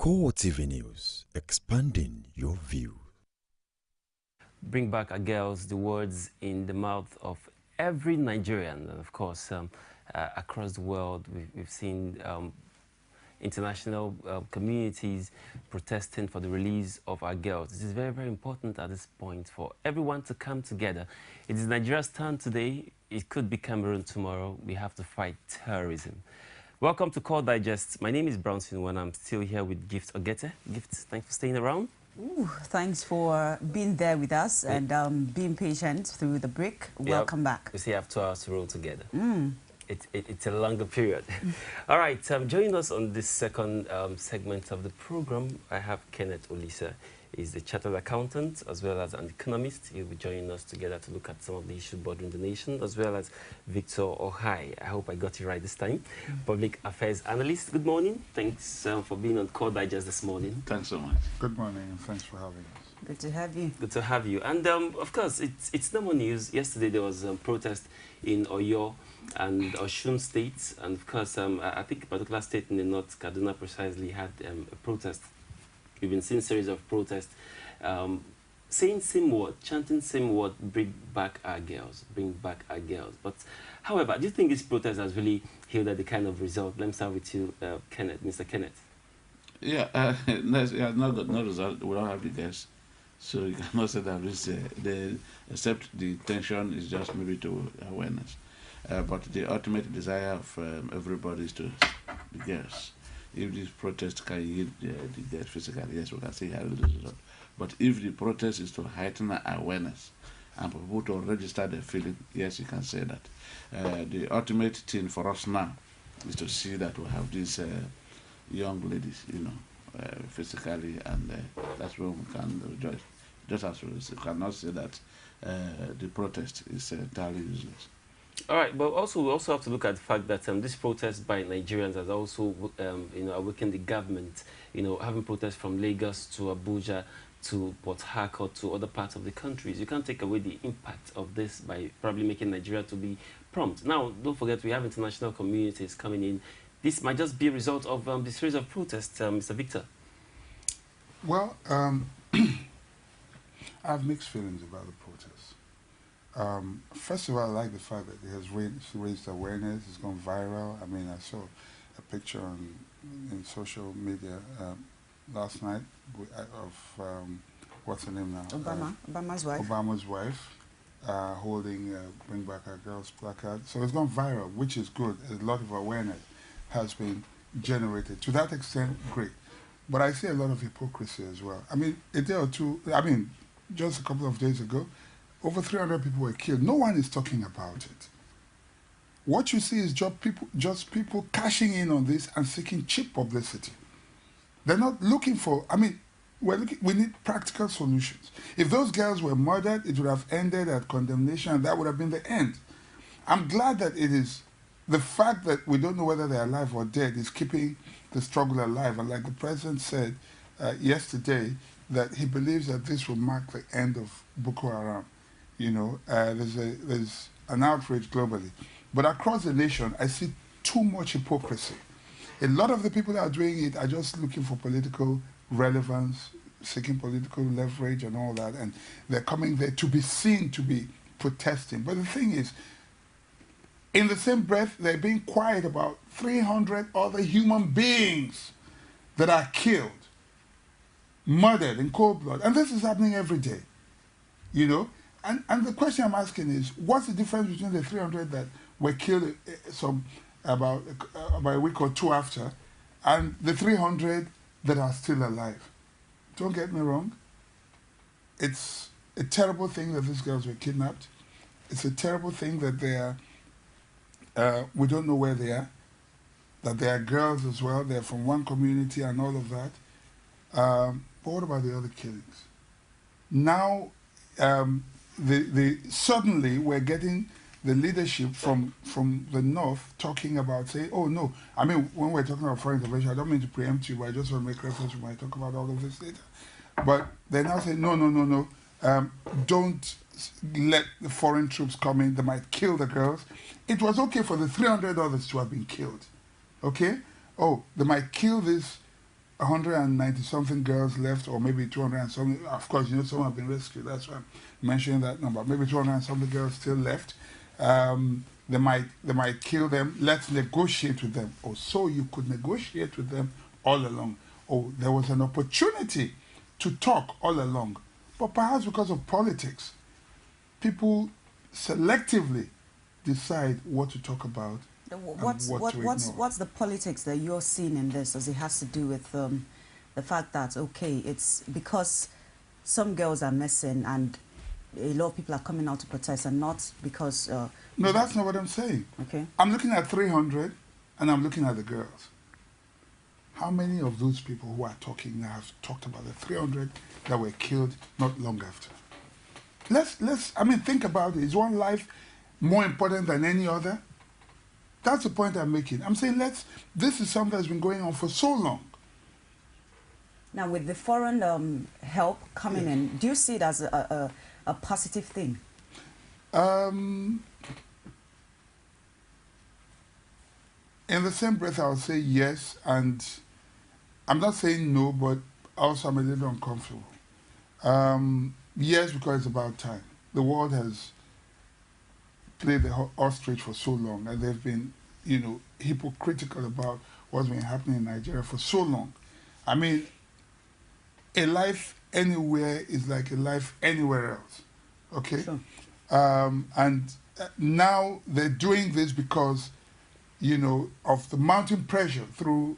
Core TV News, expanding your view. Bring back our girls, the words in the mouth of every Nigerian, and of course, across the world, we've seen international communities protesting for the release of our girls. This is very, very important at this point for everyone to come together. It is Nigeria's turn today. It could be Cameroon tomorrow. We have to fight terrorism. Welcome to Core Digest. My name is Brownson and I'm still here with Gift Ogete. Gift, thanks for staying around. Ooh, thanks for being there with us and being patient through the break. Welcome back. We still have 2 hours to roll together. It's a longer period. All right, joining us on this second segment of the program, I have Kenneth Olisa. He's a chartered accountant as well as an economist. He'll be joining us together to look at some of the issues bothering the nation, as well as Victor Ohai. I hope I got it right this time. Public affairs analyst. Good morning. Thanks for being on Core Digest this morning. Thanks so much. Good morning, and thanks for having us. Good to have you. Good to have you. And of course, it's normal news. Yesterday there was a protest in Oyo and Osun states, and of course, I think a particular state in the north, Kaduna precisely, had a protest. We've been seeing a series of protests saying same word, chanting same word, bring back our girls, bring back our girls. But however, do you think this protest has really yielded the kind of result? Let me start with you, Kenneth, Mr. Kenneth. Yeah, no result. We don't have the guess. So you cannot say that except the tension is just maybe to awareness. But the ultimate desire of everybody is to the girls. If this protest can yield the girls physically, yes, we can say how it is. But if the protest is to heighten awareness and for people to register their feeling, yes, you can say that. The ultimate thing for us now is to see that we have these young ladies, physically, and that's where we can rejoice. Just as we cannot say that the protest is entirely useless. All right, but also we also have to look at the fact that this protest by Nigerians has also, awakened the government. Having protests from Lagos to Abuja to Port Harcourt to other parts of the countries. You can't take away the impact of this by probably making Nigeria to be prompt. Now, don't forget we have international communities coming in. This might just be a result of the series of protests, Mr. Victor. Well, I have mixed feelings about the protests. First of all, I like the fact that it has raised awareness. It's gone viral. I mean, I saw a picture in social media last night of what's her name now? Obama's wife. Obama's wife holding "Bring Back Our Girls" placard. So it's gone viral, which is good. A lot of awareness has been generated. To that extent, great. But I see a lot of hypocrisy as well. I mean, a day or two. I mean, just a couple of days ago, over 300 people were killed. No one is talking about it. What you see is just people cashing in on this and seeking cheap publicity. They're not looking for, I mean, we need practical solutions. If those girls were murdered, it would have ended at condemnation, and that would have been the end. I'm glad that it is, the fact that we don't know whether they're alive or dead is keeping the struggle alive. And like the president said yesterday, that he believes that this will mark the end of Boko Haram. There's an outrage globally. But across the nation, I see too much hypocrisy. A lot of the people that are doing it are just looking for political relevance, seeking political leverage and all that, and they're coming there to be seen to be protesting. But the thing is, in the same breath, they're being quiet about 300 other human beings that are killed, murdered in cold blood. And this is happening every day, And the question I'm asking is, what's the difference between the 300 that were killed about a week or two after, and the 300 that are still alive? Don't get me wrong. It's a terrible thing that these girls were kidnapped. It's a terrible thing that they are, we don't know where they are, that they are girls as well. They're from one community and all of that. But what about the other killings? Now, suddenly we're getting the leadership from the north talking about, say, oh no, I mean, when we're talking about foreign intervention, I don't mean to preempt you, but I just want to make reference when I talk about all of this later. But they now say, no, don't let the foreign troops come in, they might kill the girls. It was okay for the 300 others to have been killed, okay? Oh, they might kill this 190 something girls left, or maybe 200 and something. Of course, you know, some have been rescued. That's why I'm mentioning that number. Maybe 200 and something girls still left. They might kill them. Let's negotiate with them. Oh, so you could negotiate with them all along. Oh, there was an opportunity to talk all along, but perhaps because of politics, people selectively decide what to talk about. What's the politics that you're seeing in this? As it has to do with the fact that, okay, it's because some girls are missing and a lot of people are coming out to protest, and not because no, that's not what I'm saying. Okay, I'm looking at 300 and I'm looking at the girls. How many of those people who are talking now have talked about the 300 that were killed not long after? I mean, think about it. Is one life more important than any other? That's the point I'm making. I'm saying this is something that's been going on for so long. Now, with the foreign help coming in, do you see it as a positive thing? In the same breath, I'll say yes, and I'm not saying no, but also I'm a little uncomfortable. Yes, because it's about time. The world has played the ostrich for so long, and they've been, you know, hypocritical about what's been happening in Nigeria for so long. I mean, a life anywhere is like a life anywhere else, okay? Sure. And now they're doing this because, you know, of the mounting pressure through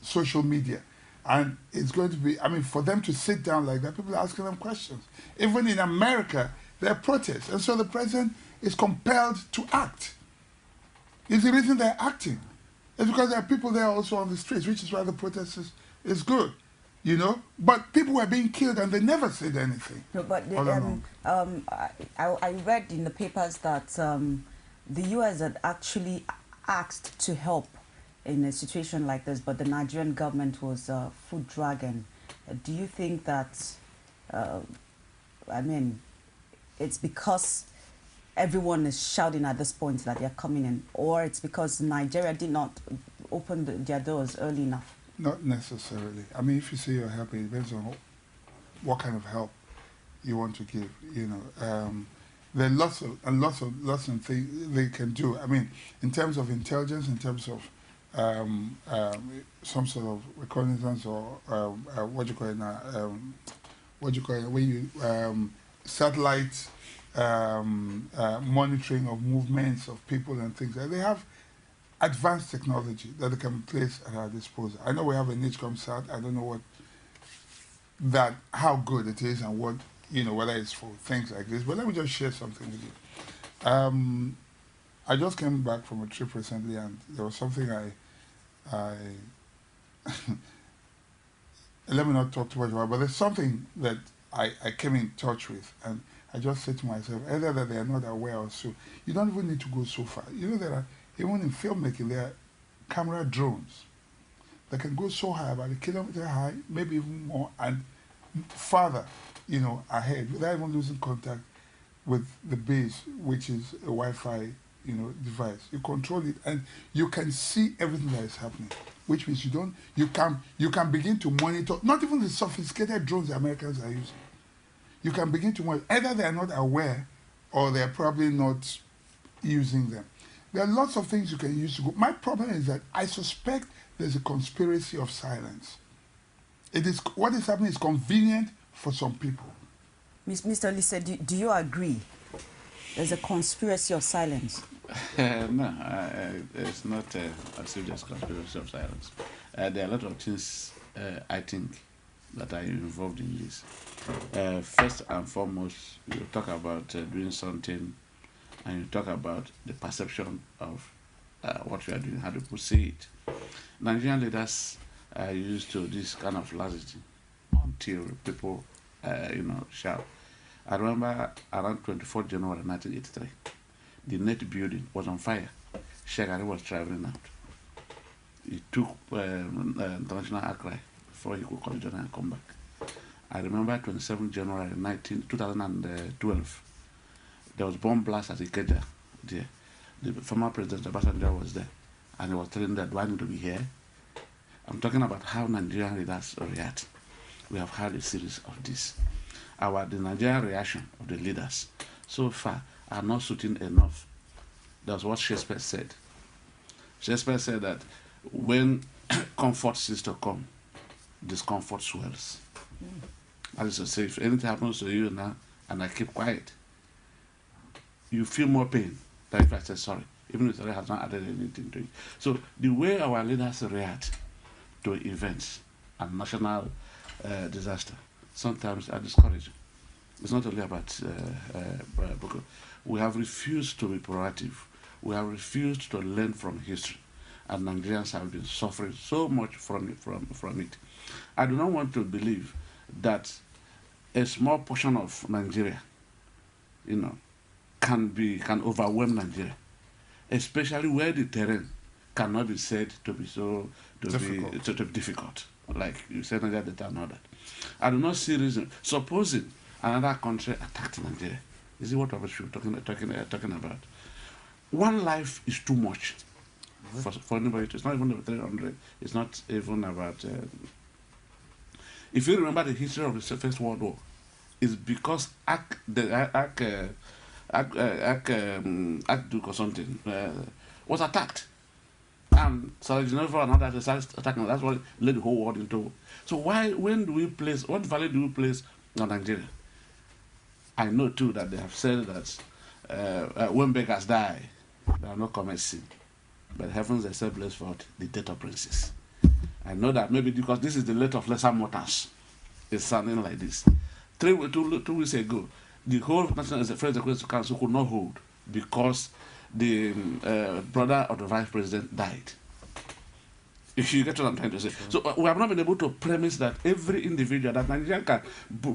social media. And it's going to be, I mean, for them to sit down like that, people are asking them questions. Even in America, there are protests. And so the president is compelled to act. It's the reason they're acting. It's because there are people there also on the streets, which is why the protest is good, you know. But people were being killed and they never said anything. No, but I read in the papers that the U.S. had actually asked to help in a situation like this, but the Nigerian government was foot dragging. Do you think that, I mean, it's because everyone is shouting at this point that they're coming in, or it's because Nigeria did not open their doors early enough? Not necessarily. I mean, if you say you're helping, it depends on what kind of help you want to give, you know. There are lots of things they can do. I mean, in terms of intelligence, in terms of some sort of reconnaissance, or what do you call it now? What do you call it? When you satellite monitoring of movements of people and things. They have advanced technology that they can place at our disposal. I know we have a NIGCOMSAT. I don't know how good it is and what, you know, whether it's for things like this. But let me just share something with you. I just came back from a trip recently, and there was something let me not talk too much about, but there's something that I came in touch with, and I just said to myself, either that they are not aware or so. You don't even need to go so far. You know, there are, even in filmmaking, there are camera drones that can go so high, about 1 kilometer high, maybe even more, and farther, you know, ahead, without even losing contact with the base, which is a Wi-Fi, you know, device. You control it, and you can see everything that is happening, which means you can begin to monitor, not even the sophisticated drones the Americans are using. You can begin to monitor, either they are not aware or they are probably not using them. There are lots of things you can use to go. My problem is that I suspect there's a conspiracy of silence. What is happening is convenient for some people. Mr. Olise, do you agree? There's a conspiracy of silence. No, it's not as if there's conspiracy of silence. There are a lot of things, I think, that are involved in this. First and foremost, you talk about doing something, and you talk about the perception of what you are doing, how people see it. Nigerian leaders are used to this kind of laxity until people, you know, shout. I remember around 24th January 1983, the Net building was on fire. Shagari was traveling out. He took international outcry before he could come and come back. I remember 27th January 2012, there was bomb blast at Ikeja there. The former President Obasanjo was there, and he was telling that, do I need to be here? I'm talking about how Nigerian leaders react. We have had a series of this. The Nigerian reaction of the leaders so far are not suiting enough. That's what Shakespeare said. Shakespeare said that when comfort ceases to come, discomfort swells. That is to say, if anything happens to you now and I keep quiet, you feel more pain than if I say sorry, even if sorry has not added anything to it. So the way our leaders react to events and national disaster sometimes are discouraging. It's not only about Boko. We have refused to be proactive. We have refused to learn from history, and Nigerians have been suffering so much from it. I do not want to believe that a small portion of Nigeria, can overwhelm Nigeria, especially where the terrain cannot be said to be difficult. Like you said, Nigeria data and all that. I do not see reason. Supposing another country attacked Nigeria, is it what we're talking about? One life is too much for anybody. It's not even about 300. It's not even about. If you remember the history of the First World War, it's because Archduke or something was attacked. And Sarajevo and others started attacking. That's what led the whole world into war. So what value do we place on Nigeria? I know too that they have said that when beggars die, there are no comments seen. But heavens themselves bless for the death of princes. I know that maybe because this is the late of lesser mortals, it's sounding like this. 2 weeks ago, the whole National Executive Council could not hold because the brother of the vice president died. If you get what I'm trying to say. So we have not been able to premise that every individual, that Nigeria can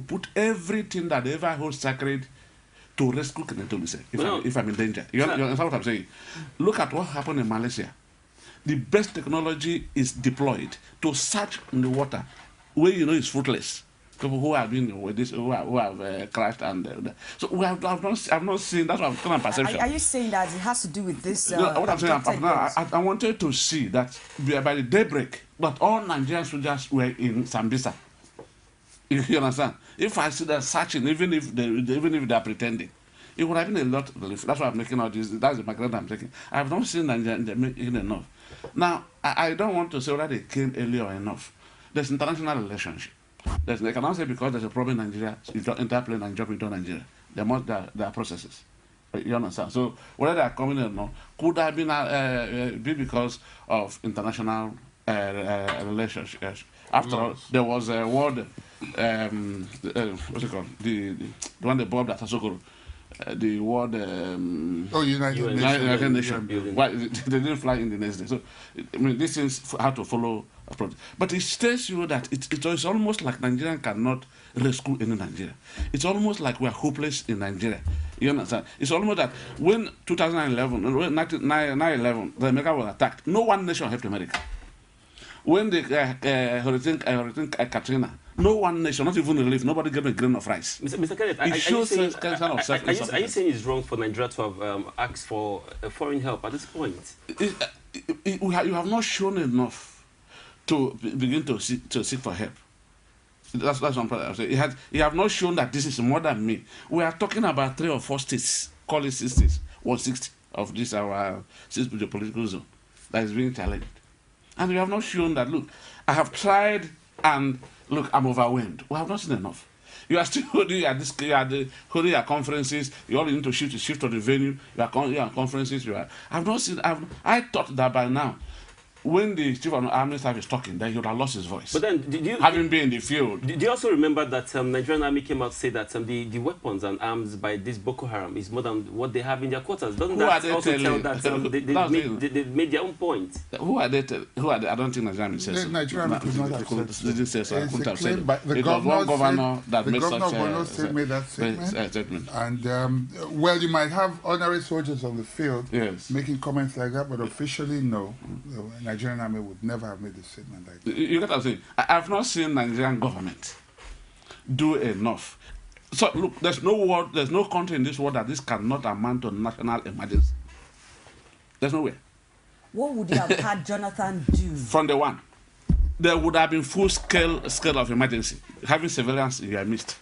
put everything that they ever hold sacred to rescue Kenetolise if I'm in danger. You understand what I'm saying? Look at what happened in Malaysia. The best technology is deployed to search in the water where it's fruitless. People who have been with this, who have crashed, and so I've not seen. That's what I'm talking about perception. Are you saying that it has to do with this? What I'm saying, I wanted to see that by the daybreak, but all Nigerian soldiers were in Sambisa. You understand? If I see them searching, even if they are pretending, it would have been a lot of relief. That's why I'm making all this. That's the background I'm taking. I have not seen Nigeria making enough. Now, I don't want to say whether they came earlier enough. There's international relationship. They cannot say because there's a problem in Nigeria, you don't interplane and jump into Nigeria. There are processes. You understand? So whether they are coming or not, could have been be because of international relationships. After all, there was a world, what's it called? The one they bombed at Asokoro. The world United Nations. Why they didn't fly in the next day? So I mean, these things have to follow approach. But it tells you that it's almost like Nigeria cannot rescue any Nigeria. It's almost like we are hopeless in Nigeria. You understand? It's almost that when 2011, 9/11, the America was attacked, no one nation helped America. When the Hurricane Katrina, no one nation, not even relief, nobody gave a grain of rice. Mr. Kenneth, are you saying it's wrong for Nigeria to have asked for foreign help at this point? You have not shown enough to begin to seek for help. That's what I'm saying. You have not shown that this is more than me. We are talking about 3 or 4 states, call it 6 states, 1/60 of this our political zone that is being challenged. And you have not shown that, look, I have tried and look, I'm overwhelmed. We have not seen enough. You are still holding your conferences. You all need to shift to the venue. You are conferences. I've not seen. I thought that by now, when the chief of the army staff is talking, then he would have lost his voice. But then, having been in the field. Do you also remember that Nigerian army came out to say that the weapons and arms by this Boko Haram is more than what they have in their quarters? Doesn't that also tell that they made their own point? Who are they? I don't think Nigerian army says so. Nigerian army could not have said so. Didn't say so. I couldn't have said it. The governor that made such made that statement. And well, you might have ordinary soldiers on the field making comments like that, but officially, no. Nigerian army would never have made a statement like that. You get what I'm saying? I have not seen Nigerian government do enough. So look, there's no country in this world that this cannot amount to national emergency. There's nowhere. What would you have had Jonathan do? From the one. there would have been full scale of emergency, having surveillance in your midst.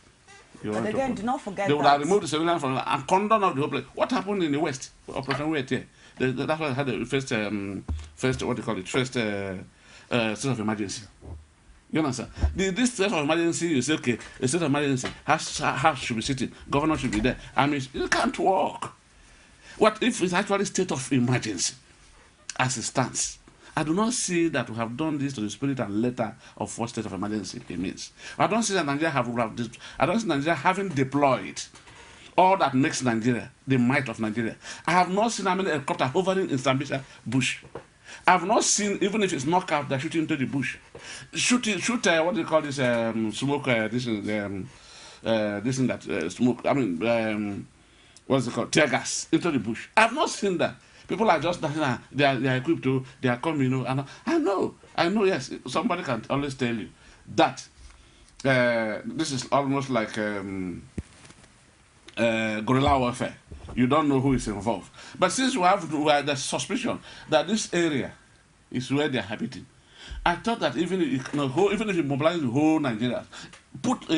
But again, do not forget they would have removed the surveillance from and condoned of the whole place. What happened in the West? Operation Wait here. That's why I had the first what do you call it? First state of emergency. You understand? This state of emergency, you say, okay, a state of emergency, House should be sitting, governor should be there. I mean, it can't work. What if it's actually state of emergency as it stands? I do not see that we have done this to the spirit and letter of what state of emergency it means. I don't see that Nigeria I don't see Nigeria having deployed all that makes Nigeria the might of Nigeria. I have not seen how many helicopters hovering in Sambisa bush. I have not seen, even if it's knockout, they're shooting into the bush. Shoot what do you call this, smoke, this thing that smoke, I mean, what's it called, tear gas into the bush. I have not seen that. People are just, they are equipped to, they are coming, you know, and I know, yes, somebody can always tell you that this is almost like guerrilla warfare. You don't know who is involved. But since we have the suspicion that this area is where they are habiting, I thought that even if you mobilize the whole Nigeria, put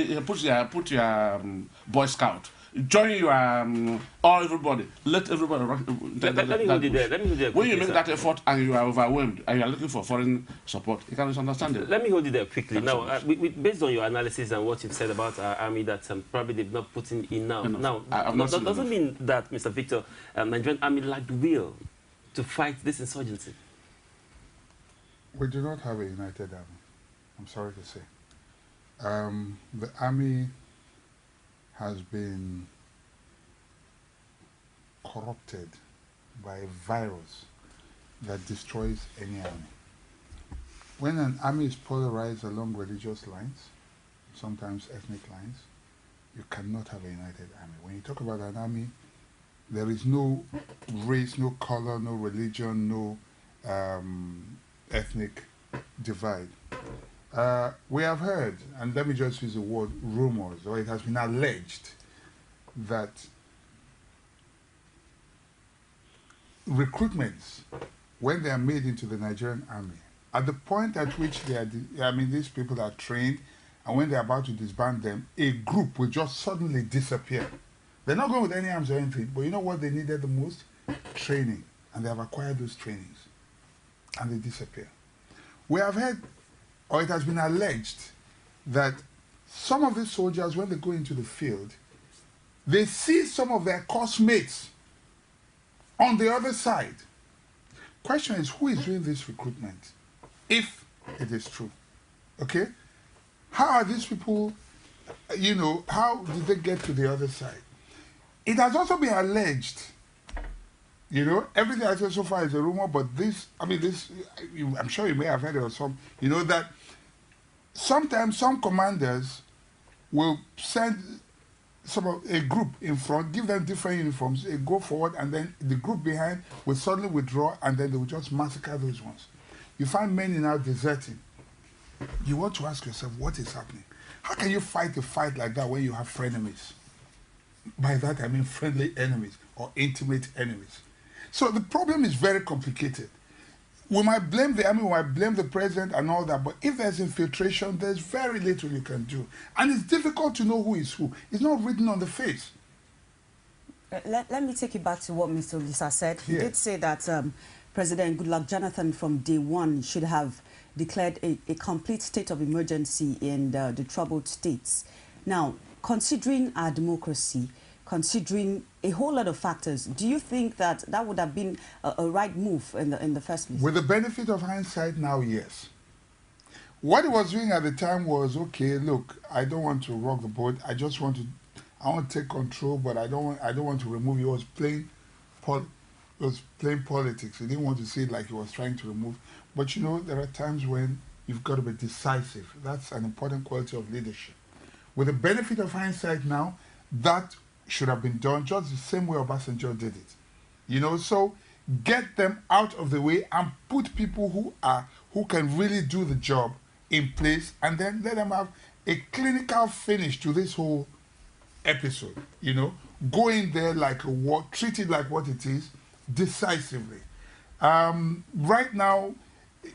your Boy Scout, join your all everybody, let everybody run. Let me hold you there. When you make that effort and you are overwhelmed and you are looking for foreign support, you can understand it. Let me hold you there quickly. Now, based on your analysis and what you've said about our army, that probably they've not put in enough. Now, that doesn't mean that, Mr. Victor, Nigerian army lacked will to fight this insurgency. We do not have a united army, I'm sorry to say. The army has been corrupted by a virus that destroys any army. When an army is polarized along religious lines, sometimes ethnic lines, you cannot have a united army. When you talk about an army, there is no race, no color, no religion, no ethnic divide. We have heard, and let me just use the word rumors, or it has been alleged that recruitments, when they are made into the Nigerian army, at the point at which they are, these people are trained, and when they're about to disband them, a group will just suddenly disappear. They're not going with any arms or anything, but you know what they needed the most? Training. And they have acquired those trainings. And they disappear. We have heard, or it has been alleged, that some of these soldiers, when they go into the field, they see some of their course mates on the other side. Question is, who is doing this recruitment? If it is true. Okay? How are these people, how did they get to the other side? It has also been alleged, everything I said so far is a rumor, but I'm sure you may have heard it or some, that sometimes some commanders will send a group in front, give them different uniforms, they go forward, and then the group behind will suddenly withdraw, and then they will just massacre those ones. You find many now deserting. You want to ask yourself, what is happening? How can you fight a fight like that when you have frenemies? By that I mean friendly enemies or intimate enemies. So the problem is very complicated. We might blame the army, we might blame the president and all that, but if there's infiltration, there's very little you can do. And it's difficult to know who is who. It's not written on the face. Let me take you back to what Mr. Lisa said. He did say that President Goodluck Jonathan from day one should have declared a complete state of emergency in the troubled states. Now, considering our democracy, considering a whole lot of factors, do you think that that would have been a right move in the first place? With the benefit of hindsight now, yes. What he was doing at the time was, okay, look, I don't want to rock the boat. I want to take control, but I don't want to remove you. He was playing politics. He didn't want to see it like he was trying to remove. But there are times when you've got to be decisive. That's an important quality of leadership. With the benefit of hindsight now, that should have been done just the same way Obasanjo did it. So get them out of the way and put people who can really do the job in place, and then let them have a clinical finish to this whole episode. Go in there like a war, treat it like what it is, decisively. Right now,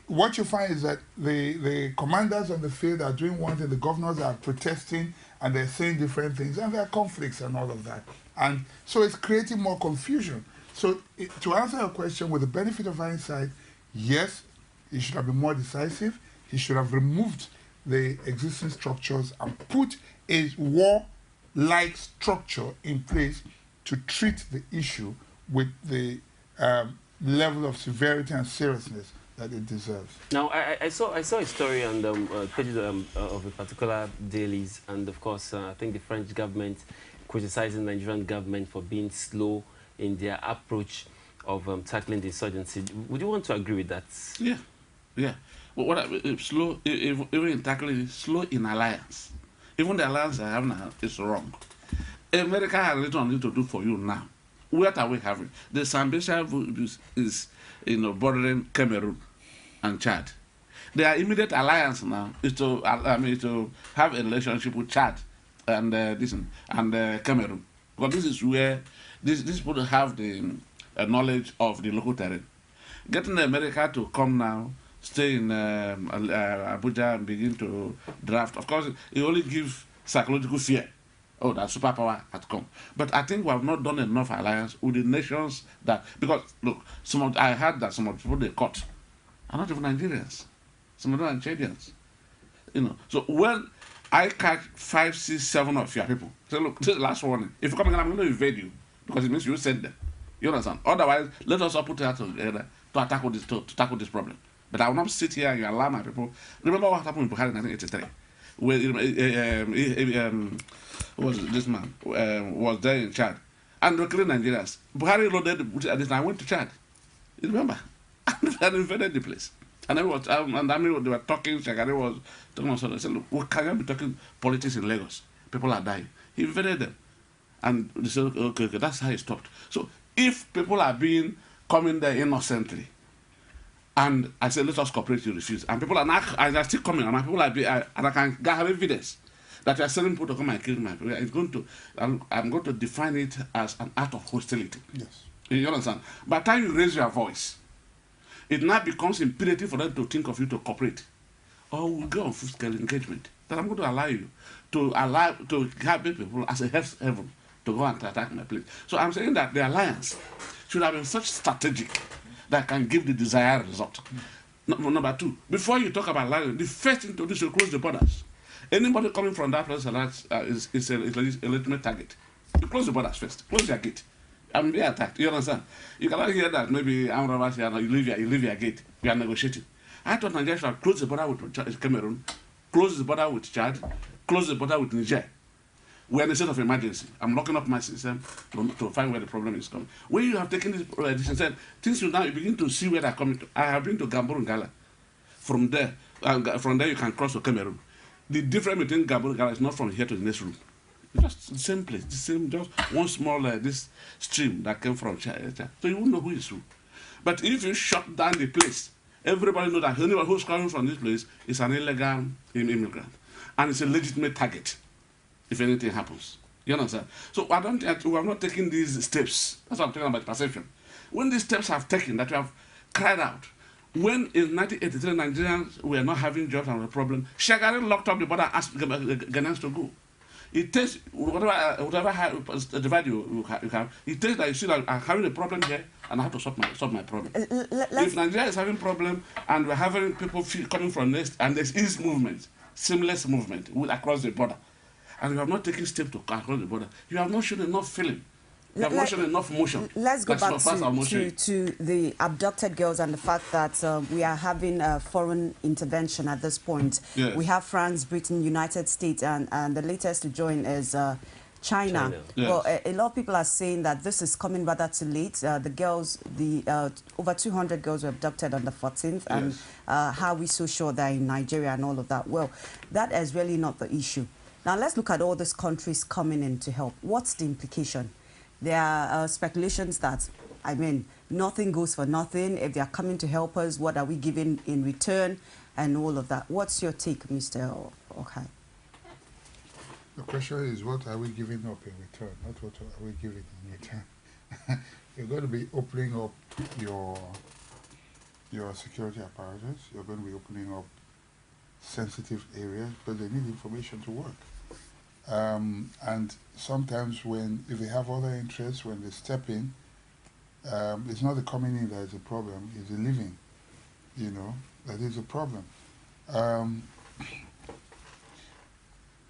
what you find is that the commanders on the field are doing one thing, the governors are protesting, and they're saying different things, and there are conflicts and all of that. And so it's creating more confusion. So to answer your question, with the benefit of hindsight, yes, he should have been more decisive. He should have removed the existing structures and put a war-like structure in place to treat the issue with the level of severity and seriousness that it deserves. Now, I saw a story on the pages of a particular dailies, and of course, I think the French government criticizing the Nigerian government for being slow in their approach of tackling the insurgency. Would you want to agree with that? Yeah, yeah. Well, slow, even in tackling, slow in alliance. Even the alliance I have now is wrong. America has little to do for you now. What are we having? The Zambia is bordering Cameroon and Chad. Their immediate alliance now is to have a relationship with Chad and Cameroon, because this is where these people have the knowledge of the local terrain. Getting America to come now, stay in Abuja and begin to draft, of course, it only gives psychological fear. Oh, that superpower had come. But I think we have not done enough alliance with the nations that, because look, I heard that some of the people they caught are not even Nigerians. Some of them are Chadians. So when I catch 5, 6, 7 of your people, say, look, this is the last warning. If you come again, I'm going to invade you, because it means you send them. You understand? Otherwise, let us all put that together to tackle this problem. But I will not sit here and you allow my people. Remember what happened in Buhari in 1983? Where this man was there in Chad, and they were killing Nigerians. Buhari loaded this, and I went to Chad. You remember? And invaded the place. And they were talking. Shagari was talking. I said, "Look, we can't be talking politics in Lagos. People are dying." He invaded them, and they said, "Okay, that's how he stopped." So if people are coming there innocently, and I said, "Let us cooperate," you refuse, and people are not, and they're still coming, and my people and I can have evidence that you are sending people to come and kill my people. It's going to, I'm going to define it as an act of hostility. Yes. You understand? By the time you raise your voice, it now becomes imperative for them to think of you to cooperate, or we'll go on full-scale engagement. That I'm going to allow you to have people as a heaven to go and attack my place. So I'm saying that the alliance should have been such strategic that can give the desired result. Number 2, before you talk about alliance, the first thing to do is to close the borders. Anybody coming from that place is a legitimate target. You close the borders first. Close your gate. I'm being attacked. You understand? You cannot hear that maybe I'm robbers here. You leave your gate. We are negotiating. I thought Nigeria should close the border with Cameroon, close the border with Chad, close the border with Niger. We're in a state of emergency. I'm locking up my system to find where the problem is coming. When you have taken this decision, things you begin to see where they're coming to. I have been to Gambur and Gala. From there you can cross to Cameroon. The difference between Gambur and Gala is not from here to the next room. It's just the same place, just one small this stream that came from China. So you won't know who is who. But if you shut down the place, everybody knows that anyone who's coming from this place is an illegal immigrant. And it's a legitimate target if anything happens. You understand? So I don't think we have not taken these steps. That's what I'm talking about, perception. When these steps have taken, that we have cried out, when in 1983 Nigerians were not having jobs and a problem, Shagari locked up the border and asked Ghanaians to go. It takes whatever divide you have, it takes that you see that I'm having a problem here and I have to solve my problem. If Nigeria is having a problem and we're having people coming from next, and there's ease movement, seamless movement across the border, and you have not taken steps to cross the border, you have not shown enough feeling. You have not shown enough motion. Let's go back to the abducted girls and the fact that we are having a foreign intervention at this point. Yes. We have France, Britain, United States, and the latest to join is China. Yes. Well, a lot of people are saying that this is coming rather too late. The girls, over 200 girls were abducted on the 14th, and how are we so sure they're in Nigeria and all of that? Well, that is really not the issue. Now, let's look at all these countries coming in to help. What's the implication? There are speculations that, nothing goes for nothing. If they are coming to help us, what are we giving in return and all of that? What's your take, Mr. Okay? The question is, what are we giving up in return? Not what are we giving in return. You're going to be opening up your your security apparatus. You're going to be opening up sensitive areas because they need information to work. And sometimes if they have other interests, when they step in, it's not the coming in that is a problem, it's the living, that is a problem.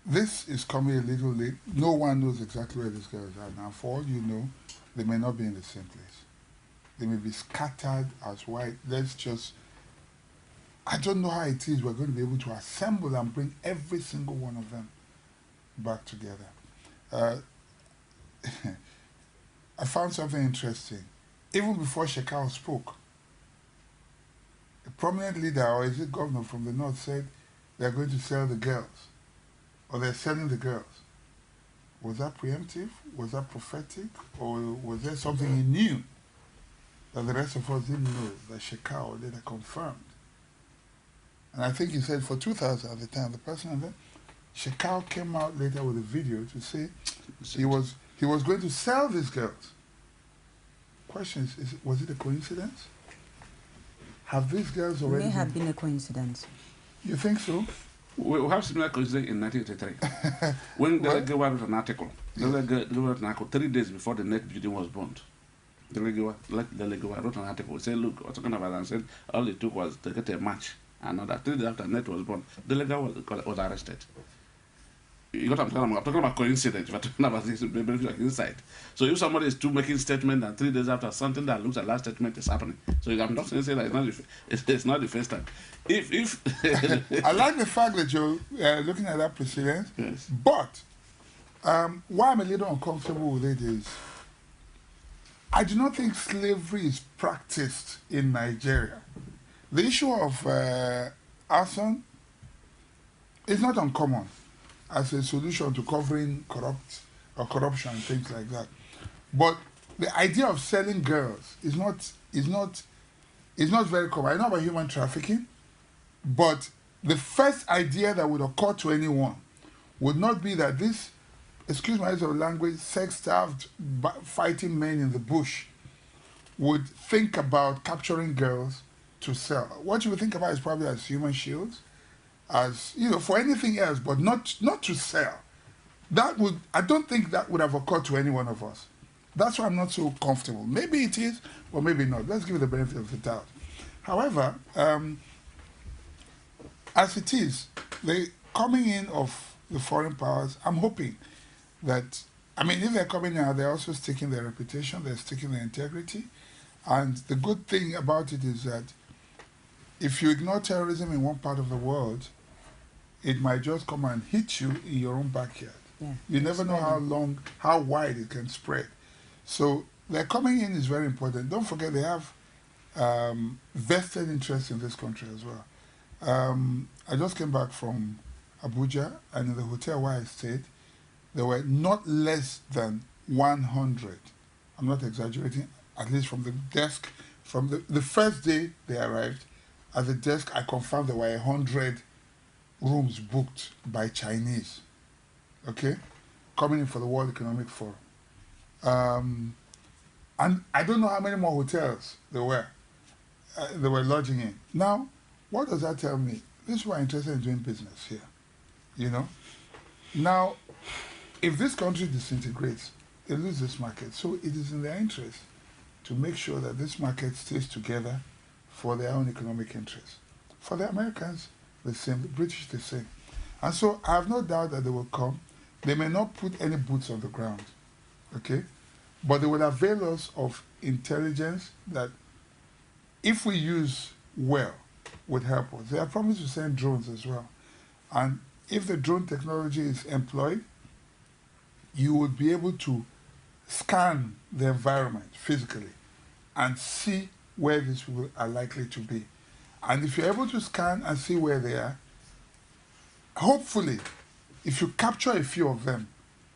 This is coming a little late. No one knows exactly where these girls are now. For all you know, they may not be in the same place. They may be scattered as white. I don't know how it is we're going to be able to assemble and bring every single one of them back together. I found something interesting. Even before Shekau spoke, a prominent leader, or is it governor from the north, said they're going to sell the girls, or they're selling the girls. Was that preemptive? Was that prophetic? Or was there something he knew that the rest of us didn't know, that Shekau later confirmed? And I think he said for 2000 at the time, the person, and then Shekau came out later with a video to say he was going to sell these girls. Question is was it a coincidence? Have these girls already... It may have been a coincidence. You think so? We have similar coincidence in 1983. When Delegawa wrote an article, Delegawa wrote an article 3 days before the net building was burned. Delegawa wrote an article. He said, look, what's talking about? And said all it took was to get a match. And that 3 days after the net was burned, Delegawa was arrested. You got what I'm talking about? I'm talking about coincidence. We're talking about this like insight. So if somebody is making statement and 3 days after something that looks like last statement is happening, so I'm not saying that it's not the first time. If I like the fact that you're looking at that precedent, yes. But why I'm a little uncomfortable with it is I do not think slavery is practiced in Nigeria. The issue of arson is not uncommon as a solution to covering corruption and things like that. But the idea of selling girls is not very common. I know about human trafficking, but the first idea that would occur to anyone would not be that this, excuse my use of language, sex-starved fighting men in the bush would think about capturing girls to sell. What you would think about is probably as human shields, as for anything else, but not to sell. I don't think that would have occurred to any one of us. That's why I'm not so comfortable. Maybe it is, or maybe not. Let's give it the benefit of the doubt. However, as it is, the coming in of the foreign powers, I'm hoping that, if they're coming in, they're also sticking their reputation, they're sticking their integrity. And the good thing about it is that if you ignore terrorism in one part of the world, it might just come and hit you in your own backyard. Yeah. You never know how wide it can spread. So their coming in is very important. Don't forget they have vested interest in this country as well. I just came back from Abuja, and in the hotel where I stayed, there were not less than 100. I'm not exaggerating, at least from the desk. From the first day they arrived, at the desk I confirmed there were 100 rooms booked by Chinese, okay, coming in for the World Economic Forum. And I don't know how many more hotels there were lodging in. Now, what does that tell me? These people are interested in doing business here, Now, if this country disintegrates, they lose this market. So it is in their interest to make sure that this market stays together for their own economic interests. For the Americans, the same, the British, the same. And so I have no doubt that they will come. They may not put any boots on the ground, okay? But they will avail us of intelligence that, if we use well, would help us. They are promised to send drones as well. And if the drone technology is employed, you would be able to scan the environment physically and see where these people are likely to be. And if you're able to scan and see where they are, hopefully, if you capture a few of them,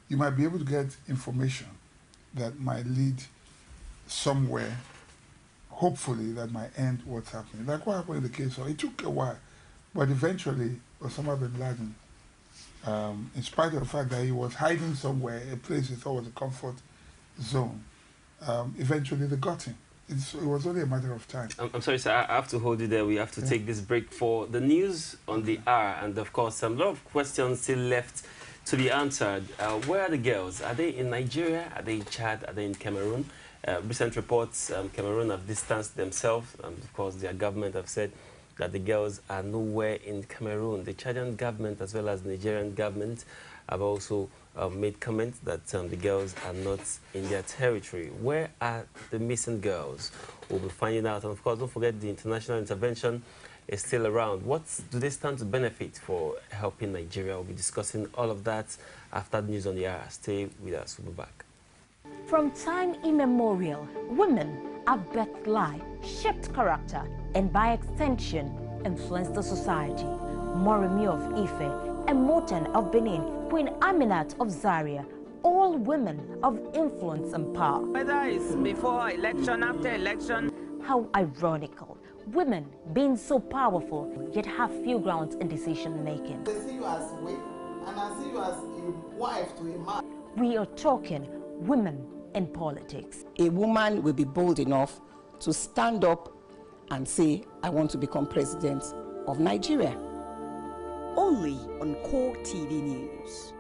you might be able to get information that might lead somewhere, hopefully, that might end what's happening. Like what happened in the case of, it took a while, but eventually, Osama bin Laden, in spite of the fact that he was hiding somewhere, a place he thought was a comfort zone, eventually they got him. It was only a matter of time. I'm sorry, sir. I have to hold you there. We have to take this break for the news on the hour. And, of course, a lot of questions still left to be answered. Where are the girls? Are they in Nigeria? Are they in Chad? Are they in Cameroon? Recent reports, Cameroon have distanced themselves. And, of course, their government have said that the girls are nowhere in Cameroon. The Chadian government, as well as the Nigerian government, have also made comments that the girls are not in their territory. Where are the missing girls? We'll be finding out. And of course, don't forget the international intervention is still around. What do they stand to benefit for helping Nigeria? We'll be discussing all of that after the news on the hour. Stay with us. We'll be back. From time immemorial, women have birthed life, shaped character, and by extension, influenced the society. Moremi of Ife, Emotan of Benin, Queen Aminat of Zaria, all women of influence and power. Whether it's before election, after election. How ironical. Women being so powerful, yet have few grounds in decision making. They see you as a wife, and I see you as a wife to a man. We are talking women in politics. A woman will be bold enough to stand up and say, I want to become president of Nigeria. Only on Core TV News.